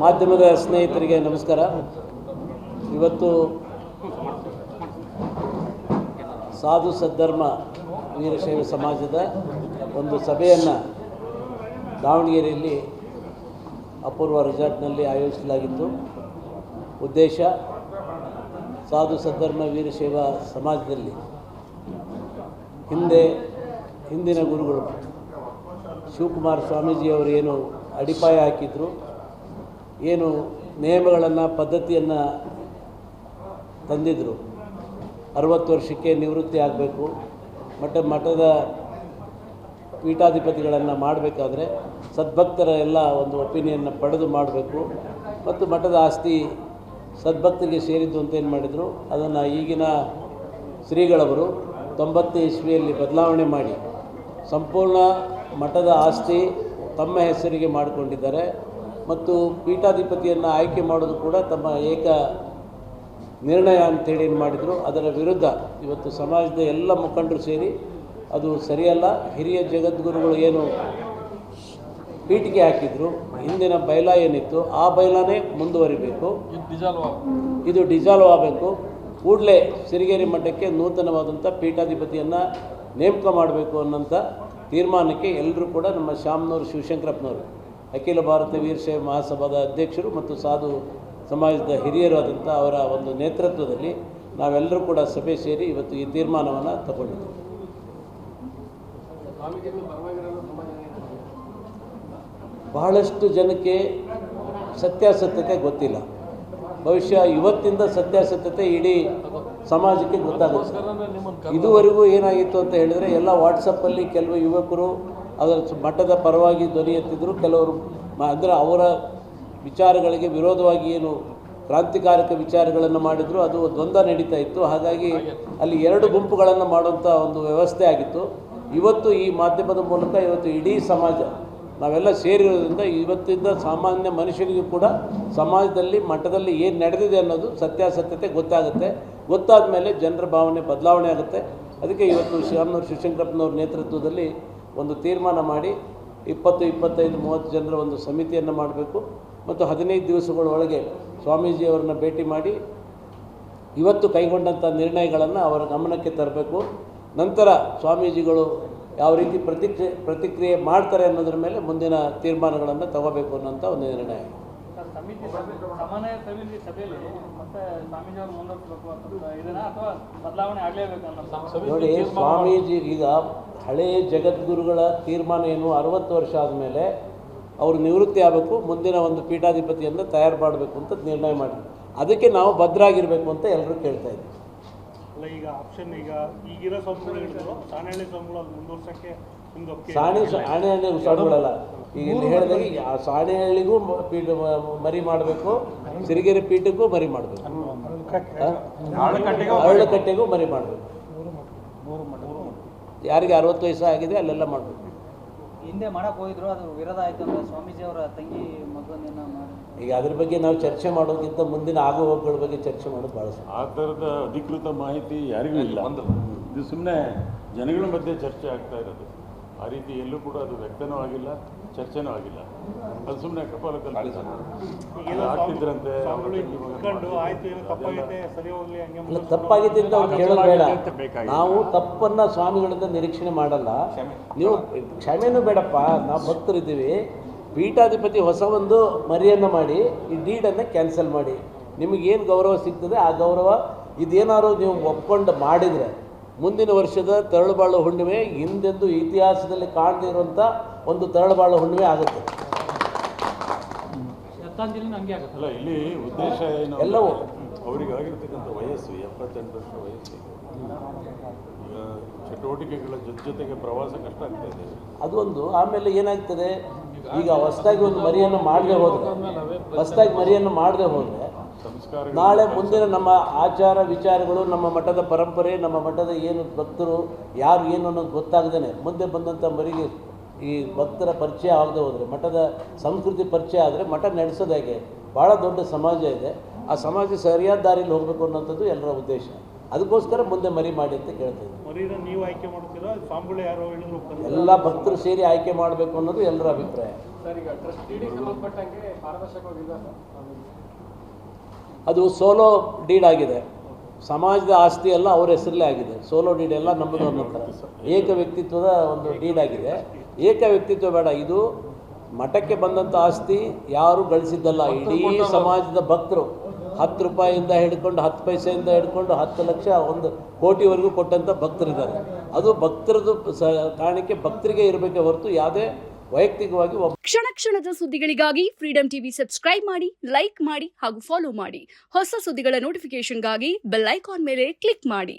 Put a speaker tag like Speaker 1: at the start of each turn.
Speaker 1: ಮಾಧ್ಯಮದ ಸ್ನೇಹಿತರಿಗೆ ನಮಸ್ಕಾರ. ಇವತ್ತು ಸಾಧು ಸದ್ಧರ್ಮ ವೀರಶೈವ ಸಮಾಜದ ಒಂದು ಸಭೆಯನ್ನು ದಾವಣಗೆರೆಯಲ್ಲಿ ಅಪೂರ್ವ ರೆಸಾರ್ಟ್ನಲ್ಲಿ ಆಯೋಜಿಸಲಾಗಿತ್ತು. ಉದ್ದೇಶ ಸಾಧು ಸದ್ಧರ್ಮ ವೀರಶೈವ ಸಮಾಜದಲ್ಲಿ ಹಿಂದಿನ ಗುರುಗಳು ಶಿವಕುಮಾರ ಸ್ವಾಮೀಜಿಯವರು ಏನು ಅಡಿಪಾಯ ಹಾಕಿದ್ರು, ಏನು ನಿಯಮಗಳನ್ನು ಪದ್ಧತಿಯನ್ನು ತಂದಿದ್ದರು, 60 ವರ್ಷಕ್ಕೆ ನಿವೃತ್ತಿ ಆಗಬೇಕು, ಮಠದ ಪೀಠಾಧಿಪತಿಗಳನ್ನು ಮಾಡಬೇಕಾದ್ರೆ ಸದ್ಭಕ್ತರ ಎಲ್ಲ ಒಂದು ಒಪಿನಿಯನ್ನ ಪಡೆದು ಮಾಡಬೇಕು ಮತ್ತು ಮಠದ ಆಸ್ತಿ ಸದ್ಭಕ್ತರಿಗೆ ಸೇರಿದ್ದು ಅಂತ ಏನು ಮಾಡಿದರು, ಅದನ್ನು ಈಗಿನ ಶ್ರೀಗಳವರು 90 ಇಸ್ವಿಯಲ್ಲಿ ಬದಲಾವಣೆ ಮಾಡಿ ಸಂಪೂರ್ಣ ಮಠದ ಆಸ್ತಿ ತಮ್ಮ ಹೆಸರಿಗೆ ಮಾಡಿಕೊಂಡಿದ್ದಾರೆ ಮತ್ತು ಪೀಠಾಧಿಪತಿಯನ್ನು ಆಯ್ಕೆ ಮಾಡೋದು ಕೂಡ ತಮ್ಮ ಏಕ ನಿರ್ಣಯ ಅಂತೇಳಿ ಏನು ಮಾಡಿದರು. ಅದರ ವಿರುದ್ಧ ಇವತ್ತು ಸಮಾಜದ ಎಲ್ಲ ಮುಖಂಡರು ಸೇರಿ ಅದು ಸರಿಯಲ್ಲ, ಹಿರಿಯ ಜಗದ್ಗುರುಗಳು ಏನು ಪೀಠಿಗೆ ಹಾಕಿದ್ರು, ಹಿಂದಿನ ಬೈಲಾ ಏನಿತ್ತು ಆ ಬೈಲಾನೇ ಮುಂದುವರಿಬೇಕು, ಇದು ಡಿಸಾಲ್ವ್ ಆಗಬೇಕು, ಕೂಡಲೇ ಸಿರಿಗೆರೆ ಮಠಕ್ಕೆ ನೂತನವಾದಂಥ ಪೀಠಾಧಿಪತಿಯನ್ನು ನೇಮಕ ಮಾಡಬೇಕು ಅನ್ನೋಂಥ ತೀರ್ಮಾನಕ್ಕೆ ಎಲ್ಲರೂ ಕೂಡ ನಮ್ಮ ಶಾಮನೂರು ಶಿವಶಂಕರಪ್ಪನವರು ಅಖಿಲ ಭಾರತ ವೀರಶೈವ ಮಹಾಸಭಾದ ಅಧ್ಯಕ್ಷರು ಮತ್ತು ಸಾಧು ಸಮಾಜದ ಹಿರಿಯರಾದಂಥ ಅವರ ಒಂದು ನೇತೃತ್ವದಲ್ಲಿ ನಾವೆಲ್ಲರೂ ಕೂಡ ಸಭೆ ಸೇರಿ ಇವತ್ತು ಈ ತೀರ್ಮಾನವನ್ನು ತಗೊಂಡಿದ್ದೀವಿ. ಬಹಳಷ್ಟು ಜನಕ್ಕೆ ಸತ್ಯಾಸತ್ಯತೆ ಗೊತ್ತಿಲ್ಲ. ಬಹುಶಃ ಇವತ್ತಿಂದ ಸತ್ಯಾಸತ್ಯತೆ ಇಡೀ ಸಮಾಜಕ್ಕೆ ಗೊತ್ತಾಗುತ್ತೆ. ಇದುವರೆಗೂ ಏನಾಗಿತ್ತು ಅಂತ ಹೇಳಿದರೆ ಎಲ್ಲ ವಾಟ್ಸಪ್ಪಲ್ಲಿ ಕೆಲವು ಯುವಕರು ಅದರ ಮಠದ ಪರವಾಗಿ ಧ್ವನಿ ಎತ್ತಿದ್ರು, ಕೆಲವರು ಅಂದರೆ ಅವರ ವಿಚಾರಗಳಿಗೆ ವಿರೋಧವಾಗಿ ಏನು ಕ್ರಾಂತಿಕಾರಕ ವಿಚಾರಗಳನ್ನು ಮಾಡಿದರು, ಅದು ದ್ವಂದ್ವ ನಡೀತಾ ಇತ್ತು. ಹಾಗಾಗಿ ಅಲ್ಲಿ 2 ಗುಂಪುಗಳನ್ನು ಮಾಡುವಂಥ ಒಂದು ವ್ಯವಸ್ಥೆ ಆಗಿತ್ತು. ಇವತ್ತು ಈ ಮಾಧ್ಯಮದ ಮೂಲಕ ಇವತ್ತು ಇಡೀ ಸಮಾಜ ನಾವೆಲ್ಲ ಸೇರಿರೋದ್ರಿಂದ ಇವತ್ತಿಂದ ಸಾಮಾನ್ಯ ಮನುಷ್ಯನಿಗೂ ಕೂಡ ಸಮಾಜದಲ್ಲಿ ಮಠದಲ್ಲಿ ಏನು ನಡೆದಿದೆ ಅನ್ನೋದು ಸತ್ಯಾಸತ್ಯತೆ ಗೊತ್ತಾಗುತ್ತೆ. ಗೊತ್ತಾದ ಮೇಲೆ ಜನರ ಭಾವನೆ ಬದಲಾವಣೆ ಆಗುತ್ತೆ. ಅದಕ್ಕೆ ಇವತ್ತು ಶಾಮನೂರು ಶಿವಶಂಕರಪ್ಪನವ್ರ ನೇತೃತ್ವದಲ್ಲಿ ಒಂದು ತೀರ್ಮಾನ ಮಾಡಿ 20, 25, 30 ಜನರ ಒಂದು ಸಮಿತಿಯನ್ನು ಮಾಡಬೇಕು ಮತ್ತು 15 ದಿವಸಗಳೊಳಗೆ ಸ್ವಾಮೀಜಿಯವರನ್ನ ಭೇಟಿ ಮಾಡಿ ಇವತ್ತು ಕೈಗೊಂಡಂಥ ನಿರ್ಣಯಗಳನ್ನು ಅವರ ಗಮನಕ್ಕೆ ತರಬೇಕು. ನಂತರ ಸ್ವಾಮೀಜಿಗಳು ಯಾವ ರೀತಿ ಪ್ರತಿಕ್ರಿಯೆ ಮಾಡ್ತಾರೆ ಅನ್ನೋದ್ರ ಮೇಲೆ ಮುಂದಿನ ತೀರ್ಮಾನಗಳನ್ನು ತಗೋಬೇಕು ಅನ್ನೋಂಥ ಒಂದು ನಿರ್ಣಯ. ನೋಡಿ, ಸ್ವಾಮೀಜಿ ಈಗ ಹಳೆಯ ಜಗದ್ಗುರುಗಳ ತೀರ್ಮಾನ ಏನು 60 ವರ್ಷ ಆದಮೇಲೆ ಅವರು ನಿವೃತ್ತಿ ಆಗಬೇಕು, ಮುಂದಿನ ಒಂದು ಪೀಠಾಧಿಪತಿಯನ್ನು ತಯಾರು ಮಾಡಬೇಕು ಅಂತ ನಿರ್ಣಯ ಮಾಡಿದ್ರು. ಅದಕ್ಕೆ ನಾವು ಭದ್ರಾಗಿರಬೇಕು ಅಂತ ಎಲ್ಲರೂ ಕೇಳ್ತಾ ಇದ್ದೀವಿ.
Speaker 2: ಈಗ ಆಪ್ಷನ್ ಈಗಿರೋ ಸ್ವಾಮಿಗಳು ಸಾಣೆಹಳ್ಳಿ ಸ್ವಾಮಿಗಳು ಅದು ಮುಂದುವರ್ಸಕ್ಕೆ
Speaker 1: ಸಾಣೆಹಳ್ಳಿ ಸ್ವಾಮಿಗಳಲ್ಲ, ಈಗ ಇಲ್ಲಿ ಹೇಳಿದಾಗ ಆ ಸಾಣೆಹಳ್ಳಿಗೂ ಪೀಠ ಮರಿ ಮಾಡಬೇಕು, ಸಿರಿಗೆರೆ ಪೀಠಕ್ಕೂ ಮರಿ ಮಾಡಬೇಕು, ಅರಳಕಟ್ಟೆಗೂ ಮರಿ ಮಾಡಬೇಕು. ಯಾರಿಗೆ 60 ವಯಸ್ಸು ಆಗಿದೆ ಅಲ್ಲೆಲ್ಲ ಮಾಡಬೇಕು.
Speaker 3: ಹಿಂದೆ ಮಾಡಕ್ಕೆ ಹೋಗಿದ್ರು, ಅದು ವಿರೋಧ ಆಯ್ತು ಅಂದರೆ ಸ್ವಾಮೀಜಿ ಅವರ ತಂಗಿ ಮಗನನ್ನು ಮಾಡಿ
Speaker 1: ಈಗ ಅದ್ರ ಬಗ್ಗೆ ನಾವು ಚರ್ಚೆ ಮಾಡೋದಕ್ಕಿಂತ ಮುಂದಿನ ಆಗುಹೋಗುಗಳ ಬಗ್ಗೆ ಚರ್ಚೆ ಮಾಡೋದು ಭಾಳ
Speaker 4: ಆ ಥರದ ಅಧಿಕೃತ ಮಾಹಿತಿ ಯಾರಿಗೂ ಇಲ್ಲ. ಇದು ಸುಮ್ಮನೆ ಜನಗಳ ಮಧ್ಯೆ ಚರ್ಚೆ ಆಗ್ತಾ ಇರೋದು. ಆ ರೀತಿ ಎಲ್ಲೂ ಕೂಡ ಅದು ವ್ಯಕ್ತನೂ ಆಗಿಲ್ಲ, ಚರ್ಚೆನೂ ಆಗಿಲ್ಲ. ಅದು ಸುಮ್ಮನೆ ಆಗ್ತಿದ್ರಂತೆ.
Speaker 1: ತಪ್ಪಾಗಿದೆ ಅಂತ ಅವ್ರು ಕೇಳೋದು ಬೇಡ. ನಾವು ತಪ್ಪನ್ನು ಸ್ವಾಮಿಗಳಿಂದ ನಿರೀಕ್ಷಣೆ ಮಾಡಲ್ಲ. ನೀವು ಕ್ಷಮೆನೂ ಬೇಡಪ್ಪ, ನಾವು ಭಕ್ತರಿದ್ದೀವಿ. ಪೀಠಾಧಿಪತಿ ಹೊಸ ಒಂದು ಮರಿಯನ್ನು ಮಾಡಿ ಈ ಡೀಡನ್ನು ಕ್ಯಾನ್ಸಲ್ ಮಾಡಿ, ನಿಮಗೇನು ಗೌರವ ಸಿಗ್ತದೆ ಆ ಗೌರವ ಇದೇನಾದ್ರು ನೀವು ಒಪ್ಕೊಂಡು ಮಾಡಿದರೆ ಮುಂದಿನ ವರ್ಷದ ತರಳುಬಾಳು ಹುಣ್ಣಿಮೆ ಹಿಂದೆಂದು ಇತಿಹಾಸದಲ್ಲಿ ಕಾಣದೇ ಇರುವಂಥ ಒಂದು ತರಳುಬಾಳು ಹುಣ್ಣಿಮೆ ಆಗುತ್ತೆ.
Speaker 4: ಅಲ್ಲ, ಇಲ್ಲಿ ಉದ್ದೇಶ ಏನು,
Speaker 1: ಎಲ್ಲವೂ
Speaker 4: ಅವರಿಗಾಗಿರ್ತಕ್ಕಂಥ ವಯಸ್ಸು 78 ವರ್ಷ ವಯಸ್ಸು. ಈಗ ಚಟುವಟಿಕೆಗಳ ಜೊತೆಗೆ ಪ್ರವಾಸ ಕಷ್ಟ ಆಗ್ತಾ ಇದೆ.
Speaker 1: ಅದೊಂದು. ಆಮೇಲೆ ಏನಾಗ್ತದೆ, ಈಗ ಹೊಸದಾಗಿ ಒಂದು ಮರಿಯನ್ನು ಮಾಡದೆ ಹೋದರೆ ನಾಳೆ ಮುಂದಿನ ನಮ್ಮ ಆಚಾರ ವಿಚಾರಗಳು, ನಮ್ಮ ಮಠದ ಪರಂಪರೆ, ನಮ್ಮ ಮಠದ ಏನು ಭಕ್ತರು ಯಾರು ಏನು ಅನ್ನೋದು ಗೊತ್ತಾಗದೇ ಮುಂದೆ ಬಂದಂಥ ಮರಿಗೆ ಈ ಭಕ್ತರ ಪರಿಚಯ ಆಗದೆ ಹೋದರೆ, ಮಠದ ಸಂಸ್ಕೃತಿ ಪರಿಚಯ ಆದರೆ ಮಠ ನಡೆಸೋದು ಹೇಗೆ? ಭಾಳ ದೊಡ್ಡ ಸಮಾಜ ಇದೆ. ಆ ಸಮಾಜ ಸರಿಯಾದ ದಾರಿಯಲ್ಲಿ ಹೋಗಬೇಕು ಅನ್ನೋಂಥದ್ದು ಎಲ್ಲರ ಉದ್ದೇಶ. ಅದಕ್ಕೋಸ್ಕರ ಮುಂದೆ ಮರಿ ಮಾಡಿ ಅಂತ ಕೇಳ್ತಾ ಇದ್ದೀನಿ.
Speaker 2: ಮರೀನ ನೀವು ಆಯ್ಕೆ ಮಾಡ್ತೀರಾ, ಸ್ವಾಮಿಗಳು ಯಾರೋ ಹೇಳಿದ್ರು ಒಪ್ಕೊಂಡ್ರಾ?
Speaker 1: ಎಲ್ಲ ಭಕ್ತರು ಸೇರಿ ಆಯ್ಕೆ ಮಾಡಬೇಕು ಅನ್ನೋದು ಎಲ್ಲರ ಅಭಿಪ್ರಾಯ.
Speaker 5: ಸರ್, ಈಗ ಟ್ರಸ್ಟಿಗೆ ಸಂಬಂಧಪಟ್ಟಂಗೆ ಪಾರದರ್ಶಕವಾಗಿಲ್ಲ ಸರ್.
Speaker 1: ಅದು ಸೋಲೋ ಡೀಡ್ ಆಗಿದೆ. ಸಮಾಜದ ಆಸ್ತಿ ಎಲ್ಲ ಅವ್ರ ಹೆಸರಲ್ಲೇ ಆಗಿದೆ. ಸೋಲೋ ಡೀಡ್ ಎಲ್ಲ ನಮ್ಮದು ಅನ್ನೋದು ಏಕ ವ್ಯಕ್ತಿತ್ವದ ಒಂದು ಡೀಡ್ ಆಗಿದೆ. ಏಕ ವ್ಯಕ್ತಿತ್ವ ಬೇಡ, ಇದು ಮಠಕ್ಕೆ ಬಂದಂಥ ಆಸ್ತಿ ಯಾರು ಗಳಿಸಿದ್ದಲ್ಲ. ಇಡೀ ಸಮಾಜದ ಭಕ್ತರು 10 ರೂಪಾಯಿಯಿಂದ ಹಿಡ್ಕೊಂಡು 10 ಪೈಸೆಯಿಂದ ಹಿಡ್ಕೊಂಡು 10 ಲಕ್ಷ 1 ಕೋಟಿವರೆಗೂ ಕೊಟ್ಟಂಥ ಭಕ್ತರಿದ್ದಾರೆ. ಅದು ಭಕ್ತರದ್ದು ಕಾರಣಕ್ಕೆ ಭಕ್ತರಿಗೆ ಇರಬೇಕೆ ಹೊರತು ಯಾವುದೇ ವೈಯಕ್ತಿಕವಾಗಿ
Speaker 6: ಕ್ಷಣ ಕ್ಷಣದ ಸುದ್ದಿಗಳಿಗಾಗಿ ಫ್ರೀಡಂ ಟಿವಿ ಸಬ್ಸ್ಕ್ರೈಬ್ ಮಾಡಿ, ಲೈಕ್ ಮಾಡಿ ಹಾಗೂ ಫಾಲೋ ಮಾಡಿ. ಹೊಸ ಸುದ್ದಿಗಳ ನೋಟಿಫಿಕೇಶನ್ಗಾಗಿ ಬೆಲ್ ಐಕಾನ್ ಮೇಲೆ ಕ್ಲಿಕ್ ಮಾಡಿ.